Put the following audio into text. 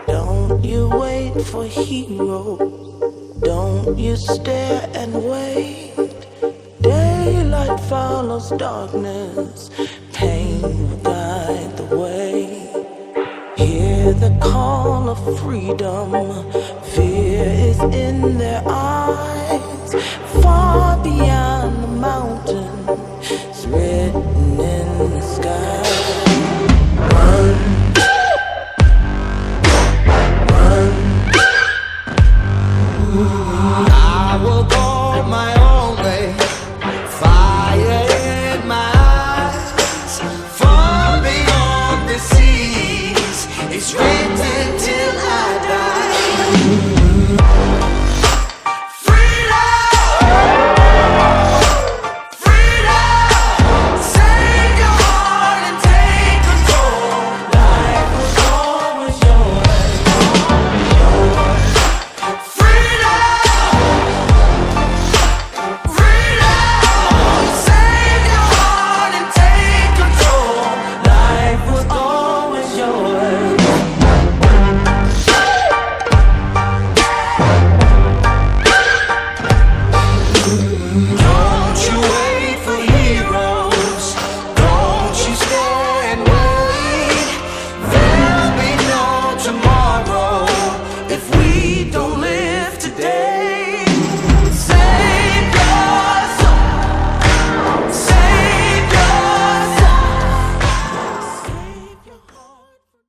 Don't you wait for heroes, don't you stare and wait. Daylight follows darkness, pain will guide the way. Hear the call of freedom, fear is in their eyes. Far beyond the mountain, it's written in the sky.